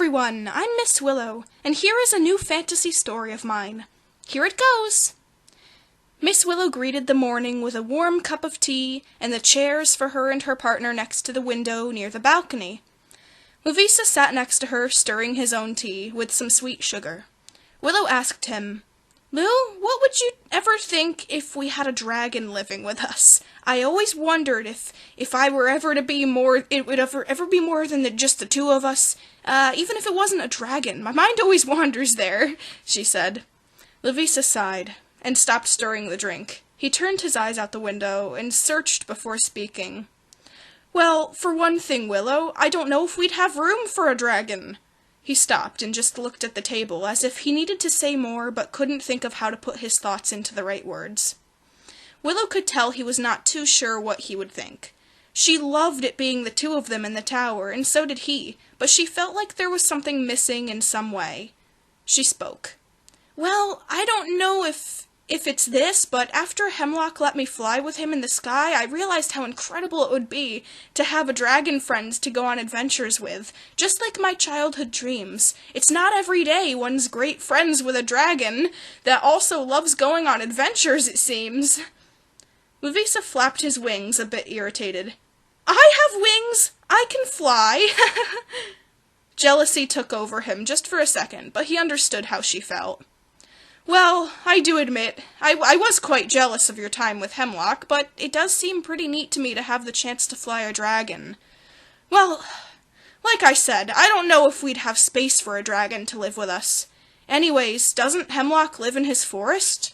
everyone, I'm Miss Willow, and here is a new fantasy story of mine. Here it goes! Miss Willow greeted the morning with a warm cup of tea and the chairs for her and her partner next to the window near the balcony. Louvisa sat next to her, stirring his own tea with some sweet sugar. Willow asked him, "Lou, what would you ever think if we had a dragon living with us? I always wondered if I were ever to be more, it would ever be more than just the two of us, even if it wasn't a dragon. My mind always wanders there," she said. Louvisa sighed and stopped stirring the drink. He turned his eyes out the window and searched before speaking. "Well, for one thing, Willow, I don't know if we'd have room for a dragon." He stopped and just looked at the table, as if he needed to say more but couldn't think of how to put his thoughts into the right words. Willow could tell he was not too sure what he would think. She loved it being the two of them in the tower, and so did he, but she felt like there was something missing in some way. She spoke. "Well, I don't know if it's this, but after Hemlock let me fly with him in the sky, I realized how incredible it would be to have a dragon friend to go on adventures with, just like my childhood dreams. It's not every day one's great friends with a dragon that also loves going on adventures, it seems." Louvisa flapped his wings, a bit irritated. "I have wings! I can fly!" Jealousy took over him just for a second, but he understood how she felt. "Well, I do admit, I was quite jealous of your time with Hemlock, but it does seem pretty neat to me to have the chance to fly a dragon. Well, like I said, I don't know if we'd have space for a dragon to live with us. Anyways, doesn't Hemlock live in his forest?"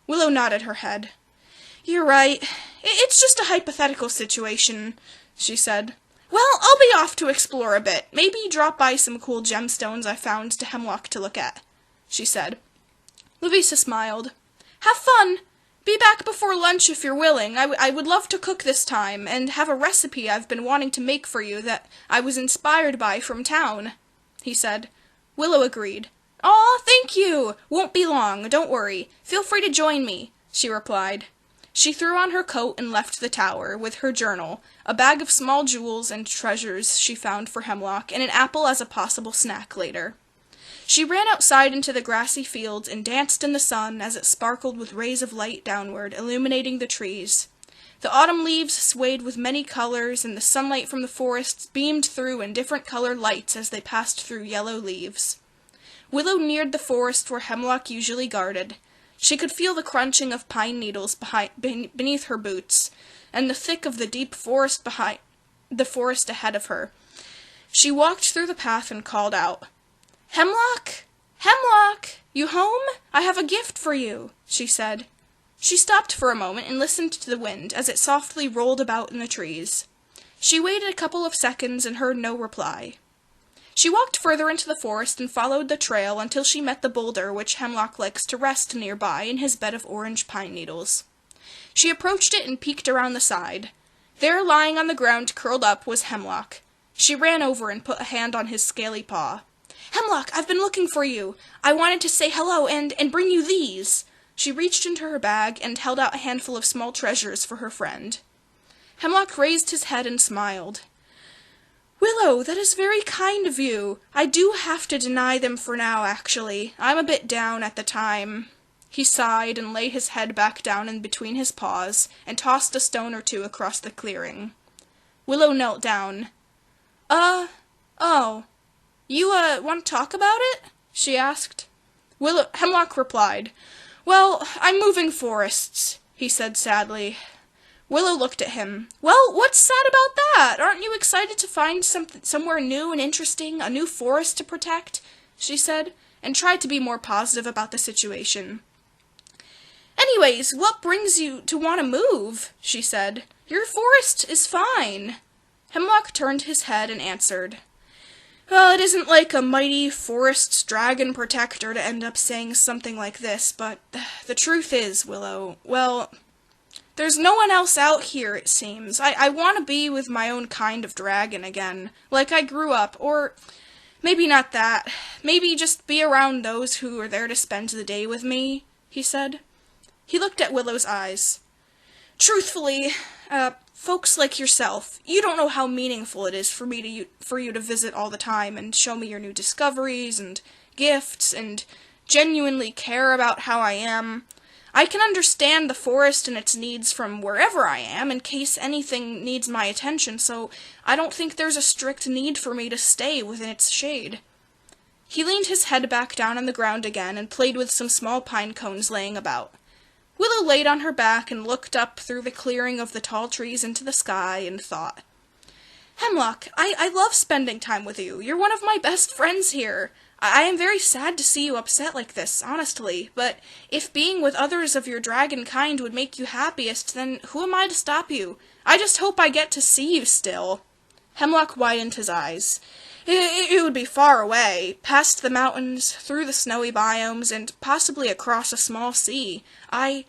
Willow nodded her head. "You're right. It's just a hypothetical situation," she said. "Well, I'll be off to explore a bit. Maybe drop by some cool gemstones I found to Hemlock to look at," she said. Louvisa smiled. "Have fun! Be back before lunch if you're willing. I would love to cook this time, and have a recipe I've been wanting to make for you that I was inspired by from town," he said. Willow agreed. "Aw, thank you! Won't be long, don't worry. Feel free to join me," she replied. She threw on her coat and left the tower, with her journal, a bag of small jewels and treasures she found for Hemlock, and an apple as a possible snack later. She ran outside into the grassy fields and danced in the sun as it sparkled with rays of light downward, illuminating the trees. The autumn leaves swayed with many colors, and the sunlight from the forests beamed through in different colored lights as they passed through yellow leaves. Willow neared the forest where Hemlock usually guarded. She could feel the crunching of pine needles beneath her boots, and the thick of the deep forest behind the forest ahead of her. She walked through the path and called out, "Hemlock! Hemlock! You home? I have a gift for you," she said. She stopped for a moment and listened to the wind as it softly rolled about in the trees. She waited a couple of seconds and heard no reply. She walked further into the forest and followed the trail until she met the boulder which Hemlock likes to rest nearby in his bed of orange pine needles. She approached it and peeked around the side. There, lying on the ground curled up, was Hemlock. She ran over and put a hand on his scaly paw. "Hemlock, I've been looking for you. I wanted to say hello and bring you these." She reached into her bag and held out a handful of small treasures for her friend. Hemlock raised his head and smiled. "Willow, that is very kind of you. I do have to deny them for now, actually. I'm a bit down at the time." He sighed and laid his head back down in between his paws and tossed a stone or two across the clearing. Willow knelt down. Oh. You, want to talk about it?" she asked. Hemlock replied, "Well, I'm moving forests," he said sadly. Willow looked at him. "Well, what's sad about that? Aren't you excited to find somewhere new and interesting, a new forest to protect?" she said, and tried to be more positive about the situation. "Anyways, what brings you to want to move?" she said. "Your forest is fine." Hemlock turned his head and answered, "Well, it isn't like a mighty forest's dragon protector to end up saying something like this, but the truth is, Willow, well, there's no one else out here, it seems. I want to be with my own kind of dragon again, like I grew up, or maybe not that. Maybe just be around those who are there to spend the day with me," he said. He looked at Willow's eyes. "Truthfully, Folks like yourself, you don't know how meaningful it is for you to visit all the time and show me your new discoveries and gifts and genuinely care about how I am. I can understand the forest and its needs from wherever I am in case anything needs my attention, so I don't think there's a strict need for me to stay within its shade. He leaned his head back down on the ground again and played with some small pine cones laying about. Willow laid on her back and looked up through the clearing of the tall trees into the sky and thought, Hemlock, I love spending time with you. You're one of my best friends here. I am very sad to see you upset like this, honestly, but if being with others of your dragon kind would make you happiest, then who am I to stop you? I just hope I get to see you still. Hemlock widened his eyes. It would be far away, past the mountains, through the snowy biomes, and possibly across a small sea. I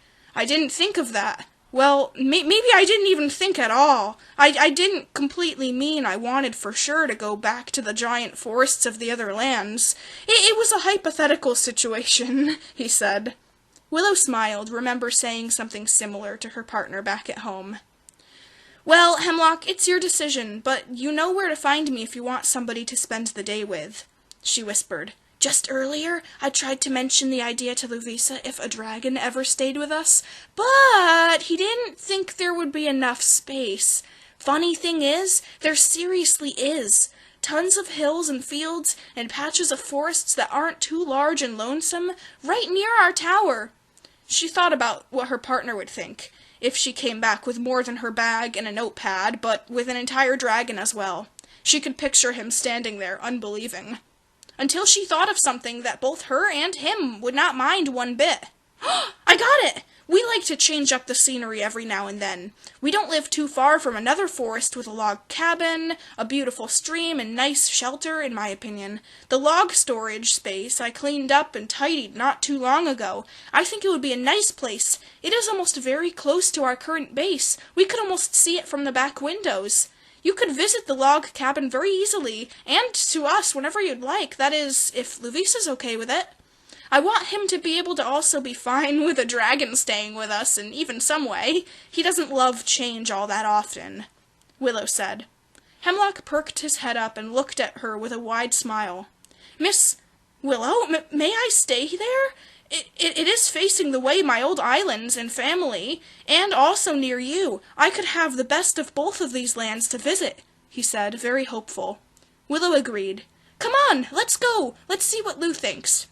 didn't think of that. Well, maybe I didn't even think at all. I didn't completely mean I wanted for sure to go back to the giant forests of the other lands. It was a hypothetical situation, he said. Willow smiled, remember saying something similar to her partner back at home. Well, Hemlock, it's your decision, but you know where to find me if you want somebody to spend the day with, she whispered. Just earlier, I tried to mention the idea to Louvisa if a dragon ever stayed with us, but he didn't think there would be enough space. Funny thing is, there seriously is. Tons of hills and fields and patches of forests that aren't too large and lonesome, right near our tower. She thought about what her partner would think if she came back with more than her bag and a notepad, but with an entire dragon as well. She could picture him standing there, unbelieving. Until she thought of something that both her and him would not mind one bit. I got it! We like to change up the scenery every now and then. We don't live too far from another forest with a log cabin, a beautiful stream, and nice shelter, in my opinion. The log storage space I cleaned up and tidied not too long ago. I think it would be a nice place. It is almost very close to our current base. We could almost see it from the back windows. You could visit the log cabin very easily, and to us whenever you'd like, that is, if Louvisa's okay with it. I want him to be able to also be fine with a dragon staying with us in even some way. He doesn't love change all that often, Willow said. Hemlock perked his head up and looked at her with a wide smile. Miss Willow, may I stay there? It is facing the way my old islands and family, and also near you. I could have the best of both of these lands to visit, he said, very hopeful. Willow agreed. Come on, let's go. Let's see what Lou thinks.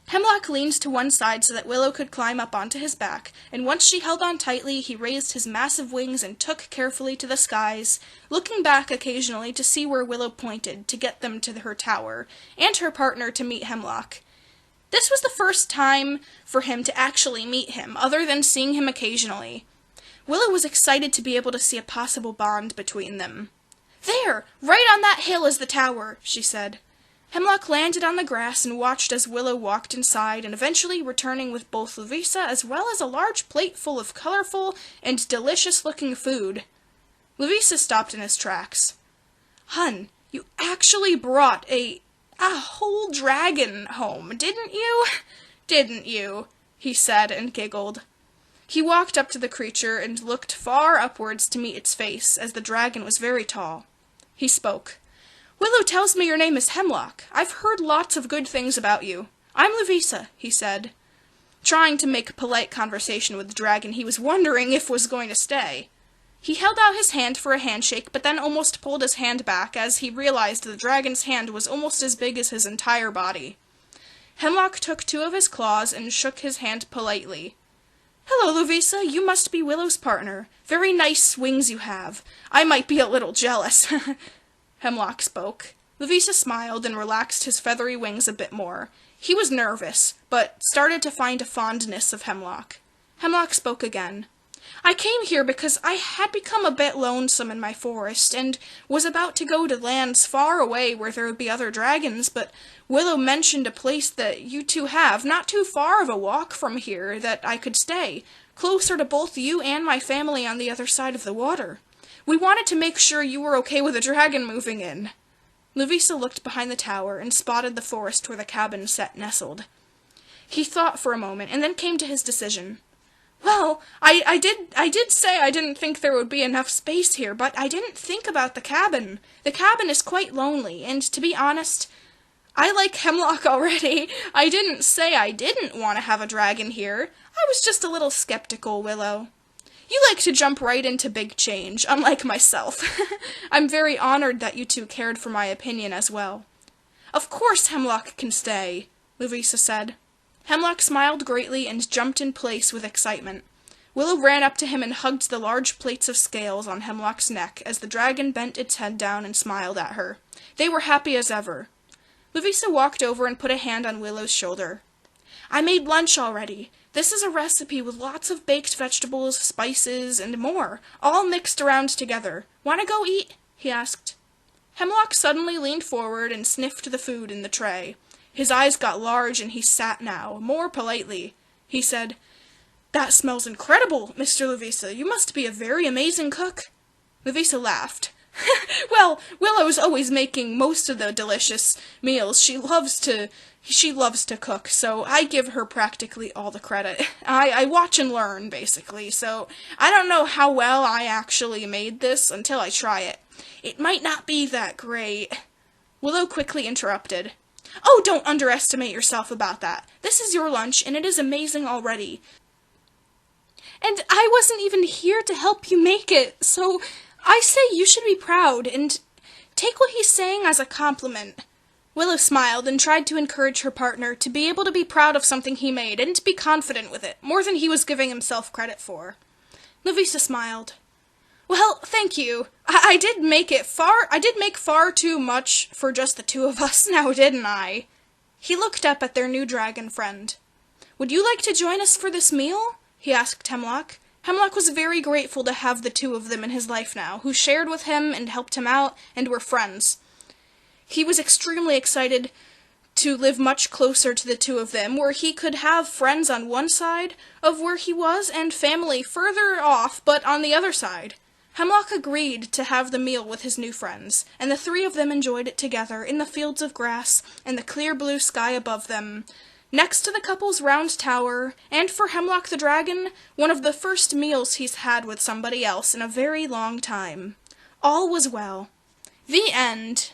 Hemlock leaned to one side so that Willow could climb up onto his back, and once she held on tightly, he raised his massive wings and took carefully to the skies, looking back occasionally to see where Willow pointed to get them to her tower, and her partner to meet Hemlock. This was the first time for him to actually meet him, other than seeing him occasionally. Willow was excited to be able to see a possible bond between them. There! Right on that hill is the tower, she said. Hemlock landed on the grass and watched as Willow walked inside, and eventually returning with both Louvisa as well as a large plate full of colorful and delicious-looking food. Louvisa stopped in his tracks. Hun, you actually brought a whole dragon home, didn't you? Didn't you? He said and giggled. He walked up to the creature and looked far upwards to meet its face, as the dragon was very tall. He spoke. Willow tells me your name is Hemlock. I've heard lots of good things about you. I'm Louvisa, he said, trying to make polite conversation with the dragon he was wondering if was going to stay. He held out his hand for a handshake, but then almost pulled his hand back as he realized the dragon's hand was almost as big as his entire body. Hemlock took two of his claws and shook his hand politely. Hello, Louvisa, you must be Willow's partner. Very nice wings you have. I might be a little jealous. Hemlock spoke. Louvisa smiled and relaxed his feathery wings a bit more. He was nervous, but started to find a fondness of Hemlock. Hemlock spoke again. I came here because I had become a bit lonesome in my forest, and was about to go to lands far away where there would be other dragons, but Willow mentioned a place that you two have, not too far of a walk from here, that I could stay, closer to both you and my family on the other side of the water. We wanted to make sure you were okay with a dragon moving in. Louvisa looked behind the tower and spotted the forest where the cabin sat nestled. He thought for a moment, and then came to his decision. Well, I did say I didn't think there would be enough space here, but I didn't think about the cabin. The cabin is quite lonely, and to be honest, I like Hemlock already. I didn't say I didn't want to have a dragon here. I was just a little skeptical, Willow. You like to jump right into big change, unlike myself. I'm very honored that you two cared for my opinion as well. Of course Hemlock can stay, Louvisa said. Hemlock smiled greatly and jumped in place with excitement. Willow ran up to him and hugged the large plates of scales on Hemlock's neck as the dragon bent its head down and smiled at her. They were happy as ever. Louvisa walked over and put a hand on Willow's shoulder. I made lunch already. This is a recipe with lots of baked vegetables, spices, and more, all mixed around together. Want to go eat? He asked. Hemlock suddenly leaned forward and sniffed the food in the tray. His eyes got large and he sat now, more politely. He said, That smells incredible, Mr. Louvisa. You must be a very amazing cook. Louvisa laughed. Well, Willow's always making most of the delicious meals. She loves to cook, so I give her practically all the credit. I watch and learn, basically, so I don't know how well I actually made this until I try it. It might not be that great. Willow quickly interrupted. Oh, don't underestimate yourself about that. This is your lunch, and it is amazing already. And I wasn't even here to help you make it, so I say you should be proud, and take what he's saying as a compliment. Willow smiled and tried to encourage her partner to be able to be proud of something he made and to be confident with it, more than he was giving himself credit for. Louvisa smiled. Well, thank you. I did make far too much for just the two of us now, didn't I? He looked up at their new dragon friend. Would you like to join us for this meal? He asked Hemlock. Hemlock was very grateful to have the two of them in his life now, who shared with him and helped him out and were friends. He was extremely excited to live much closer to the two of them, where he could have friends on one side of where he was and family further off, but on the other side. Hemlock agreed to have the meal with his new friends, and the three of them enjoyed it together in the fields of grass and the clear blue sky above them, next to the couple's round tower, and for Hemlock the dragon, one of the first meals he's had with somebody else in a very long time. All was well. The end.